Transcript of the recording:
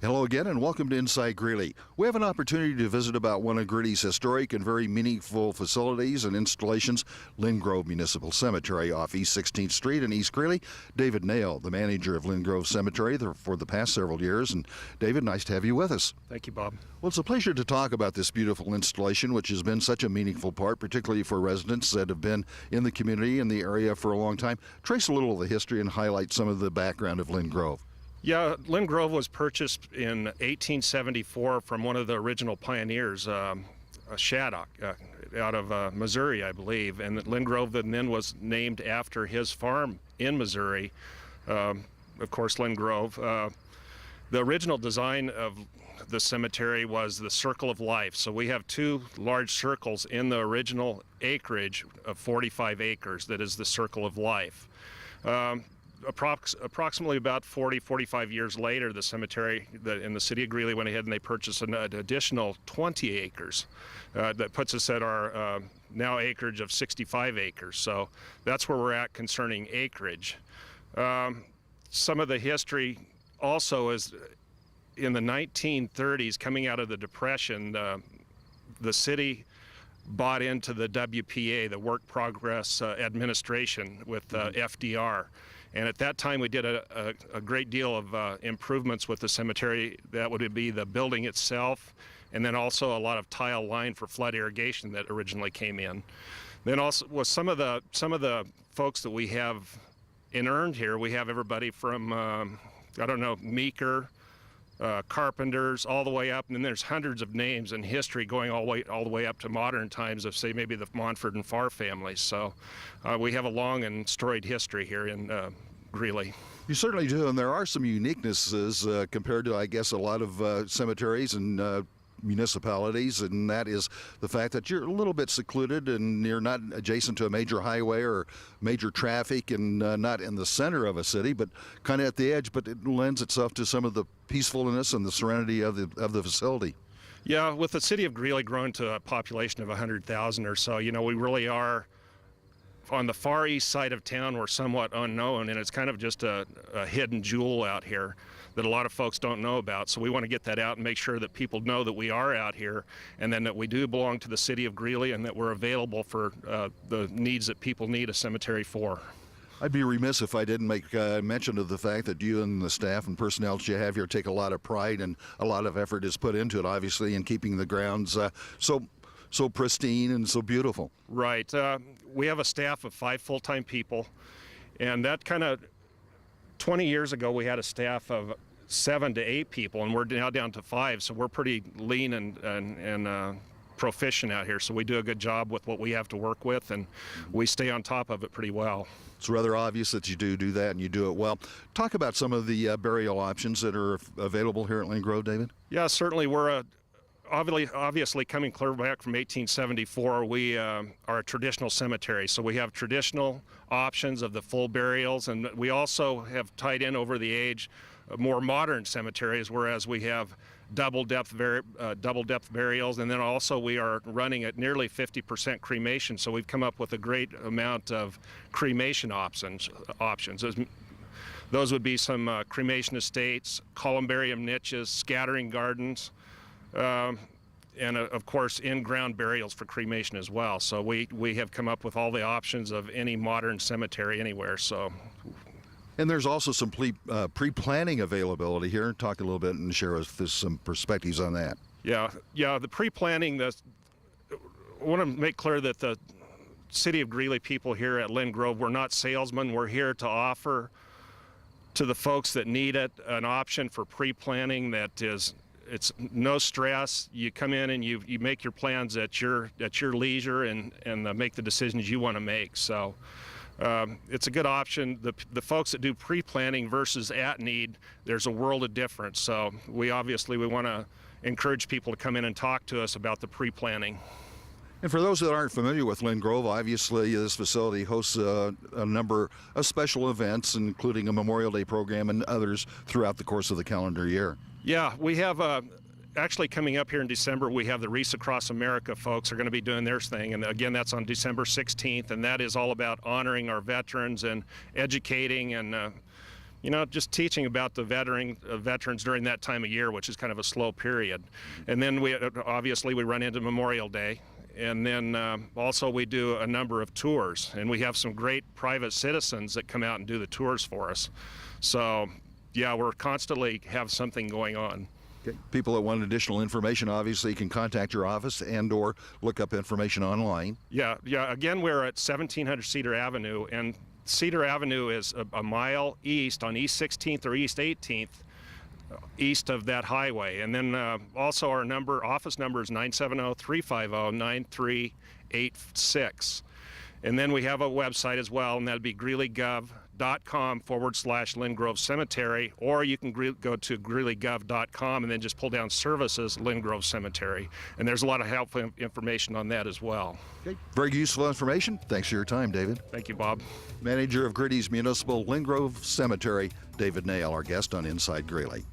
Hello again and welcome to Inside Greeley. We have an opportunity to visit about one of Greeley's historic and very meaningful facilities and installations, Linn Grove Municipal Cemetery off East 16th Street in East Greeley. David Nail, the manager of Linn Grove Cemetery for the past several years. And David, nice to have you with us. Thank you, Bob. Well, it's a pleasure to talk about this beautiful installation, which has been such a meaningful part, particularly for residents that have been in the community in the area for a long time. Trace a little of the history and highlight some of the background of Linn Grove. Yeah, Linn Grove was purchased in 1874 from one of the original pioneers, a Shattuck, out of Missouri, I believe. And Linn Grove then was named after his farm in Missouri, of course, Linn Grove. The original design of the cemetery was the circle of life. So we have two large circles in the original acreage of 45 acres that is the circle of life. Approximately about 45 years later, the cemetery in the city of Greeley went ahead and they purchased an additional 20 acres. That puts us at our now acreage of 65 acres. So that's where we're at concerning acreage. Some of the history also is in the 1930s, coming out of the Depression, the city bought into the WPA, the Work Progress Administration, with FDR. And at that time, we did a great deal of improvements with the cemetery. That would be the building itself, and then also a lot of tile line for flood irrigation that originally came in. Then also with some of the folks that we have inurned here, we have everybody from Meeker, carpenters, all the way up, and then there's hundreds of names in history going all the way up to modern times of, say, maybe the Montford and Farr families. So we have a long and storied history here in Greeley. You certainly do, and there are some uniquenesses compared to, I guess, a lot of cemeteries and municipalities, and that is the fact that you're a little bit secluded and you're not adjacent to a major highway or major traffic, and not in the center of a city, but kind of at the edge. But it lends itself to some of the peacefulness and the serenity of the facility. Yeah, with the city of Greeley growing to a population of 100,000 or so, we really are on the far east side of town. We're somewhat unknown, and it's kind of just a hidden jewel out here that a lot of folks don't know about. So we want to get that out and make sure that people know that we are out here, and then that we do belong to the city of Greeley, and that we're available for the needs that people need a cemetery for. I'd be remiss if I didn't make mention of the fact that you and the staff and personnel that you have here take a lot of pride, and a lot of effort is put into it, obviously, in keeping the grounds so pristine and so beautiful. Right. We have a staff of 5 full-time people, and that kind of 20 years ago we had a staff of 7 to 8 people, and we're now down to 5. So we're pretty lean and proficient out here. So we do a good job with what we have to work with, and we stay on top of it pretty well. It's rather obvious that you do that, and you do it well. Talk about some of the burial options that are available here at Linn Grove, David. Yeah, certainly. We're obviously coming clear back from 1874, we are a traditional cemetery. So we have traditional options of the full burials, and we also have tied in over the age more modern cemeteries, whereas we have double depth burials, and then also we are running at nearly 50% cremation. So we've come up with a great amount of cremation options. Those would be some cremation estates, columbarium niches, scattering gardens, and of course in-ground burials for cremation as well. So we have come up with all the options of any modern cemetery anywhere. So. And there's also some pre-planning availability here. Talk a little bit and share with us some perspectives on that. Yeah, the pre-planning, I want to make clear that the city of Greeley people here at Linn Grove, we're not salesmen. We're here to offer to the folks that need it an option for pre-planning that is, it's no stress. You come in and you make your plans at your leisure and make the decisions you want to make. So it's a good option. The folks that do pre-planning versus at need, there's a world of difference. So we want to encourage people to come in and talk to us about the pre-planning. And for those that aren't familiar with Linn Grove, obviously this facility hosts a number of special events, including a Memorial Day program and others throughout the course of the calendar year. Yeah, we have actually coming up here in December, we have the Wreaths Across America folks are going to be doing their thing. And again, that's on December 16th, and that is all about honoring our veterans and educating and You know, just teaching about the veterans during that time of year, which is kind of a slow period. And then we obviously run into Memorial Day. And then also we do a number of tours, and we have some great private citizens that come out and do the tours for us. So yeah, we're constantly have something going on. Okay. People that want additional information obviously can contact your office and or look up information online. Yeah. Again, we're at 1700 Cedar Avenue, and Cedar Avenue is a mile east on East 16th or East 18th, east of that highway. And then also our office number is 970-350-9386. And then we have a website as well, and that'd be greeleygov.com/Linn Grove Cemetery, or you can go to greeleygov.com and then just pull down services, Linn Grove Cemetery. And there's a lot of helpful information on that as well. Okay. Very useful information. Thanks for your time, David. Thank you, Bob. Manager of Greeley's Municipal Linn Grove Cemetery, David Nail, our guest on Inside Greeley.